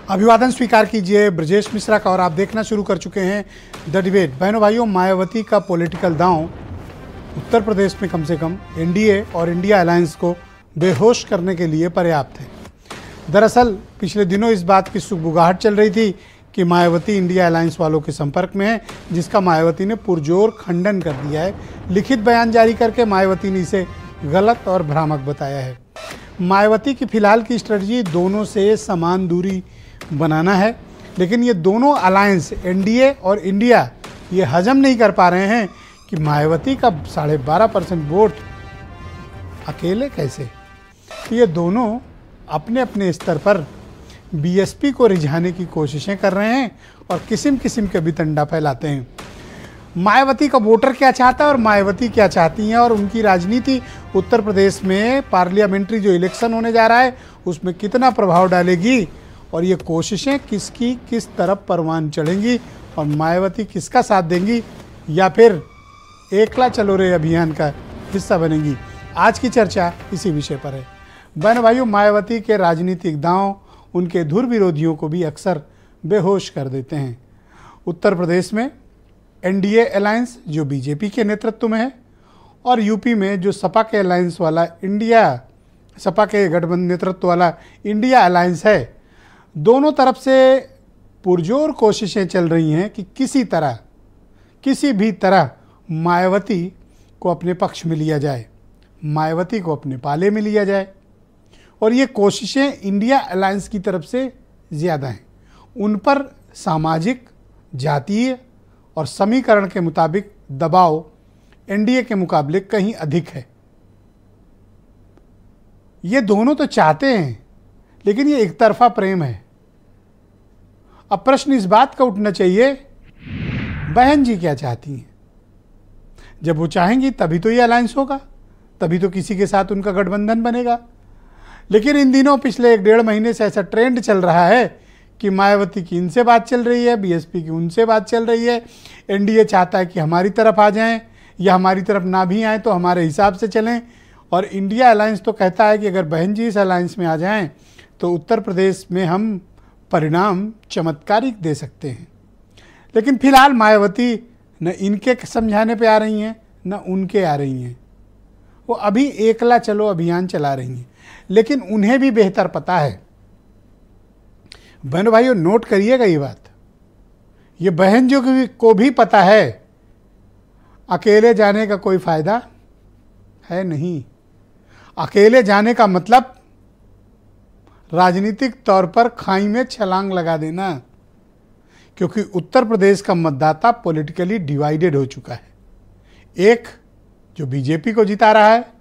अभिवादन स्वीकार कीजिए ब्रजेश मिश्रा का और आप देखना शुरू कर चुके हैं द डिबेट। बहनों भाइयों, मायावती का पॉलिटिकल दांव उत्तर प्रदेश में कम से कम एनडीए और इंडिया अलायंस को बेहोश करने के लिए पर्याप्त है। दरअसल पिछले दिनों इस बात की सुगबुगाहट चल रही थी कि मायावती इंडिया अलायंस वालों के संपर्क में है, जिसका मायावती ने पुरजोर खंडन कर दिया है। लिखित बयान जारी करके मायावती ने इसे गलत और भ्रामक बताया है। मायावती की फिलहाल की स्ट्रेटजी दोनों से समान दूरी बनाना है, लेकिन ये दोनों अलायंस एनडीए और इंडिया ये हजम नहीं कर पा रहे हैं कि मायावती का 12.5% वोट अकेले कैसे। ये दोनों अपने अपने स्तर पर बीएसपी को रिझाने की कोशिशें कर रहे हैं और किस्म किस्म के वितंडा फैलाते हैं। मायावती का वोटर क्या चाहता है और मायावती क्या चाहती हैं और उनकी राजनीति उत्तर प्रदेश में पार्लियामेंट्री जो इलेक्शन होने जा रहा है उसमें कितना प्रभाव डालेगी और ये कोशिशें किसकी किस तरफ परवान चढ़ेंगी और मायावती किसका साथ देंगी या फिर एकला चलो रे अभियान का हिस्सा बनेंगी। आज की चर्चा इसी विषय पर है। बहन भाइयों, मायावती के राजनीतिक दांव उनके धुर विरोधियों को भी अक्सर बेहोश कर देते हैं। उत्तर प्रदेश में एनडीए अलायंस जो बीजेपी के नेतृत्व में है और यूपी में जो सपा के अलायंस वाला सपा के गठबंधन नेतृत्व वाला इंडिया अलायंस है, दोनों तरफ से पुरजोर कोशिशें चल रही हैं कि किसी भी तरह मायावती को अपने पक्ष में लिया जाए, मायावती को अपने पाले में लिया जाए। और ये कोशिशें इंडिया अलायंस की तरफ से ज़्यादा हैं। उन पर सामाजिक, जातीय और समीकरण के मुताबिक दबाव एनडीए के मुकाबले कहीं अधिक है। ये दोनों तो चाहते हैं, लेकिन ये एक तरफा प्रेम है। अब प्रश्न इस बात का उठना चाहिए, बहन जी क्या चाहती हैं? जब वो चाहेंगी तभी तो ये अलायंस होगा, तभी तो किसी के साथ उनका गठबंधन बनेगा। लेकिन इन दिनों पिछले 1.5 महीने से ऐसा ट्रेंड चल रहा है कि मायावती की इनसे बात चल रही है, बीएसपी की उनसे बात चल रही है। एनडीए चाहता है कि हमारी तरफ आ जाएं या हमारी तरफ ना भी आएँ तो हमारे हिसाब से चलें, और इंडिया अलायंस तो कहता है कि अगर बहन जी इस अलायंस में आ जाएं तो उत्तर प्रदेश में हम परिणाम चमत्कारिक दे सकते हैं। लेकिन फिलहाल मायावती न इनके समझाने पे आ रही हैं न उनके आ रही हैं। वो अभी एकला चलो अभियान चला रही हैं, लेकिन उन्हें भी बेहतर पता है। बहनों भाइयों, नोट करिएगा ये बात, ये बहन जो को भी पता है अकेले जाने का कोई फायदा है नहीं। अकेले जाने का मतलब राजनीतिक तौर पर खाई में छलांग लगा देना, क्योंकि उत्तर प्रदेश का मतदाता पॉलिटिकली डिवाइडेड हो चुका है। एक जो बीजेपी को जिता रहा है,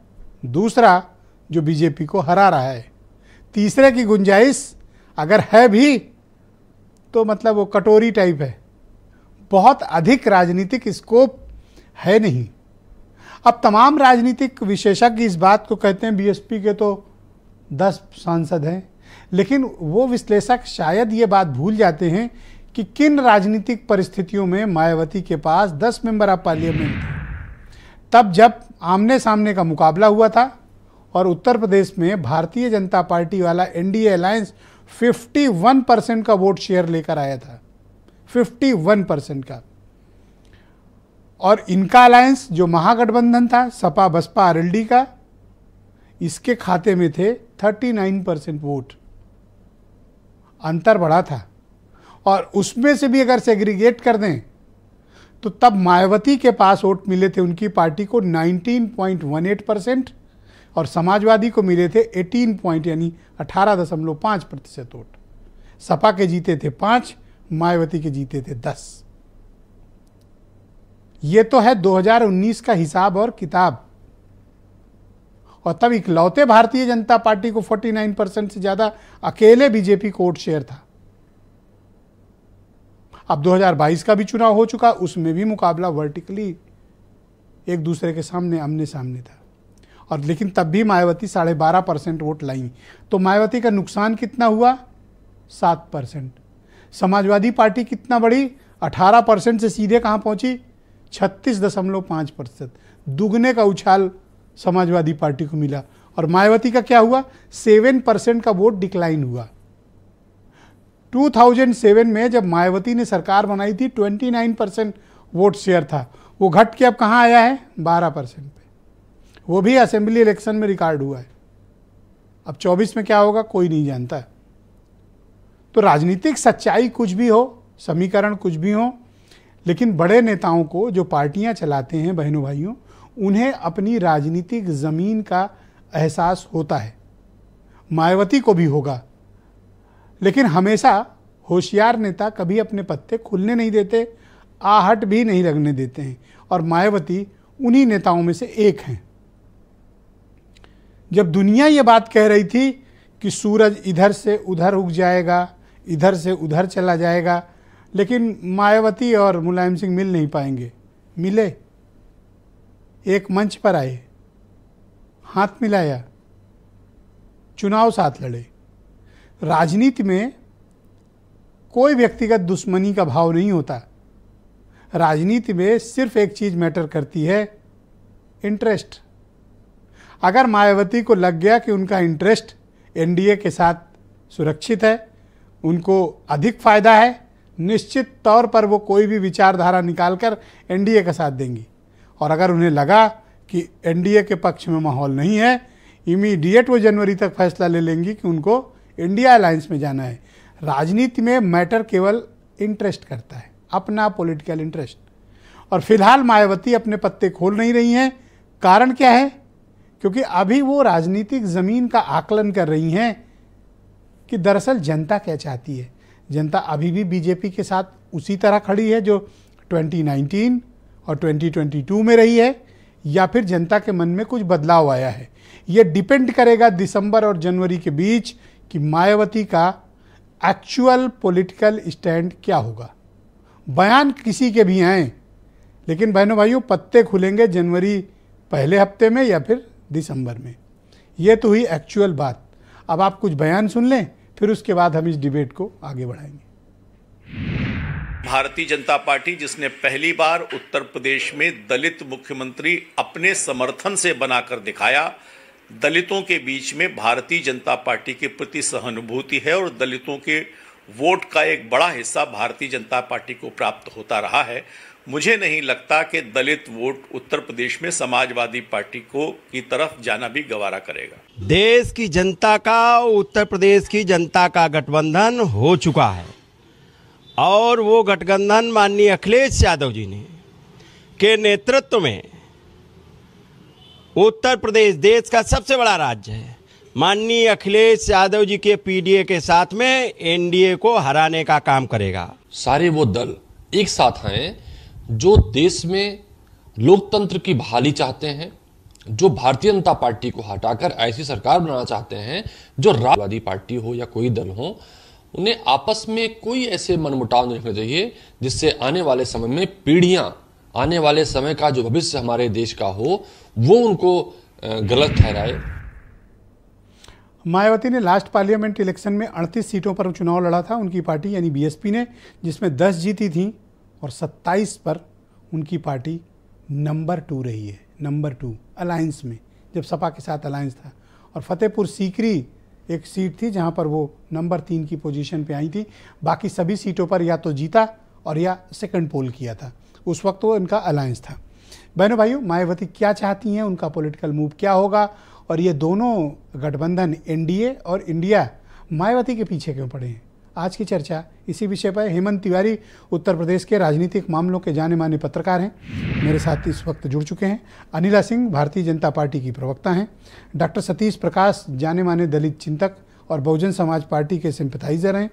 दूसरा जो बीजेपी को हरा रहा है, तीसरे की गुंजाइश अगर है भी तो मतलब वो कटोरी टाइप है, बहुत अधिक राजनीतिक स्कोप है नहीं। अब तमाम राजनीतिक विशेषज्ञ इस बात को कहते हैं बीएसपी के तो 10 सांसद हैं, लेकिन वो विश्लेषक शायद ये बात भूल जाते हैं कि किन राजनीतिक परिस्थितियों में मायावती के पास 10 मेंबर ऑफ पार्लियामेंट थे। तब जब आमने सामने का मुकाबला हुआ था और उत्तर प्रदेश में भारतीय जनता पार्टी वाला एनडीए अलायंस 51% का वोट शेयर लेकर आया था, 51% का। और इनका अलायंस जो महागठबंधन था सपा बसपा आरएलडी का, इसके खाते में थे 39% वोट। अंतर बड़ा था, और उसमें से भी अगर सेग्रीगेट कर दें तो तब मायावती के पास वोट मिले थे उनकी पार्टी को 19.18% और समाजवादी को मिले थे 18.5% वोट। सपा के जीते थे 5, मायावती के जीते थे 10। ये तो है 2019 का हिसाब और किताब, और तब इकलौते भारतीय जनता पार्टी को 49% से ज़्यादा अकेले बीजेपी को वोट शेयर था। अब 2022 का भी चुनाव हो चुका, उसमें भी मुकाबला वर्टिकली एक दूसरे के सामने आमने सामने था, और लेकिन तब भी मायावती 12.5% वोट लाई। तो मायावती का नुकसान कितना हुआ? 7%। समाजवादी पार्टी कितना बढ़ी? 18% से सीधे कहाँ पहुंची? 36.5%। दुगने का उछाल समाजवादी पार्टी को मिला। और मायावती का क्या हुआ? 7% का वोट डिक्लाइन हुआ। 2007 में जब मायावती ने सरकार बनाई थी 29% वोट शेयर था, वो घट के अब कहाँ आया है 12% पे। वो भी असेंबली इलेक्शन में रिकॉर्ड हुआ है। अब 24 में क्या होगा कोई नहीं जानता। तो राजनीतिक सच्चाई कुछ भी हो, समीकरण कुछ भी हो, लेकिन बड़े नेताओं को जो पार्टियां चलाते हैं बहनों भाइयों, उन्हें अपनी राजनीतिक जमीन का एहसास होता है। मायावती को भी होगा, लेकिन हमेशा होशियार नेता कभी अपने पत्ते खुलने नहीं देते, आहट भी नहीं लगने देते हैं, और मायावती उन्हीं नेताओं में से एक हैं। जब दुनिया ये बात कह रही थी कि सूरज इधर से उधर उग जाएगा, इधर से उधर चला जाएगा, लेकिन मायावती और मुलायम सिंह मिल नहीं पाएंगे, मिले, एक मंच पर आए, हाथ मिलाया, चुनाव साथ लड़े। राजनीति में कोई व्यक्तिगत दुश्मनी का भाव नहीं होता। राजनीति में सिर्फ एक चीज मैटर करती है, इंटरेस्ट। अगर मायावती को लग गया कि उनका इंटरेस्ट एनडीए के साथ सुरक्षित है, उनको अधिक फायदा है, निश्चित तौर पर वो कोई भी विचारधारा निकालकर एनडीए का साथ देंगी। और अगर उन्हें लगा कि एनडीए के पक्ष में माहौल नहीं है, इमीडिएट वो जनवरी तक फैसला ले लेंगी कि उनको इंडिया अलायंस में जाना है। राजनीति में मैटर केवल इंटरेस्ट करता है, अपना पॉलिटिकल इंटरेस्ट। और फिलहाल मायावती अपने पत्ते खोल नहीं रही हैं। कारण क्या है? क्योंकि अभी वो राजनीतिक जमीन का आकलन कर रही हैं कि दरअसल जनता क्या चाहती है। जनता अभी भी बीजेपी के साथ उसी तरह खड़ी है जो 2019 और 2022 में रही है, या फिर जनता के मन में कुछ बदलाव आया है। ये डिपेंड करेगा दिसंबर और जनवरी के बीच कि मायावती का एक्चुअल पॉलिटिकल स्टैंड क्या होगा। बयान किसी के भी आए, लेकिन बहनों भाइयों पत्ते खुलेंगे जनवरी पहले हफ्ते में या फिर दिसंबर में। ये तो हुई एक्चुअल बात। अब आप कुछ बयान सुन लें, फिर उसके बाद हम इस डिबेट को आगे बढ़ाएंगे। भारतीय जनता पार्टी जिसने पहली बार उत्तर प्रदेश में दलित मुख्यमंत्री अपने समर्थन से बनाकर दिखाया, दलितों के बीच में भारतीय जनता पार्टी के प्रति सहानुभूति है और दलितों के वोट का एक बड़ा हिस्सा भारतीय जनता पार्टी को प्राप्त होता रहा है। मुझे नहीं लगता कि दलित वोट उत्तर प्रदेश में समाजवादी पार्टी की तरफ जाना भी गवारा करेगा। देश की जनता का, उत्तर प्रदेश की जनता का गठबंधन हो चुका है, और वो गठबंधन माननीय अखिलेश यादव जी ने के नेतृत्व में उत्तर प्रदेश देश का सबसे बड़ा राज्य है। माननीय अखिलेश यादव जी के पीडीए के साथ में एनडीए को हराने का काम करेगा। सारे वो दल एक साथ हैं जो देश में लोकतंत्र की बहाली चाहते हैं, जो भारतीय जनता पार्टी को हटाकर ऐसी सरकार बनाना चाहते हैं जो राष्ट्रवादी पार्टी हो या कोई दल हो, उन्हें आपस में कोई ऐसे मनमुटाव नहीं रखना चाहिए जिससे आने वाले समय में पीढ़ियां, आने वाले समय का जो भविष्य हमारे देश का हो वो उनको गलत ठहराए। मायावती ने लास्ट पार्लियामेंट इलेक्शन में 38 सीटों पर चुनाव लड़ा था, उनकी पार्टी यानी बीएसपी ने, जिसमें 10 जीती थी और 27 पर उनकी पार्टी नंबर 2 रही है, नंबर 2 अलायंस में, जब सपा के साथ अलायंस था। और फतेहपुर सीकरी एक सीट थी जहां पर वो नंबर 3 की पोजीशन पे आई थी। बाकी सभी सीटों पर या तो जीता और या सेकंड पोल किया था। उस वक्त वो इनका अलायंस था। बहनों भाइयों, मायावती क्या चाहती हैं, उनका पॉलिटिकल मूव क्या होगा, और ये दोनों गठबंधन एनडीए और इंडिया मायावती के पीछे क्यों पड़े हैं, आज की चर्चा इसी विषय पर। हेमंत तिवारी उत्तर प्रदेश के राजनीतिक मामलों के जाने माने पत्रकार हैं, मेरे साथ इस वक्त जुड़ चुके हैं। अनिला सिंह भारतीय जनता पार्टी की प्रवक्ता हैं। डॉक्टर सतीश प्रकाश जाने माने दलित चिंतक और बहुजन समाज पार्टी के सिंपथाइजर हैं।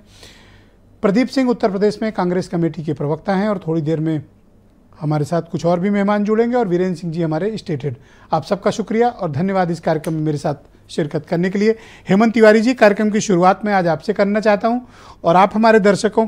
प्रदीप सिंह उत्तर प्रदेश में कांग्रेस कमेटी के प्रवक्ता हैं, और थोड़ी देर में हमारे साथ कुछ और भी मेहमान जुड़ेंगे, और वीरेंद्र सिंह जी हमारे स्टेट हेड। आप सबका शुक्रिया और धन्यवाद इस कार्यक्रम में मेरे साथ शिरकत करने के लिए। हेमंत तिवारी जी, कार्यक्रम की शुरुआत में आज आपसे करना चाहता हूं, और आप हमारे दर्शकों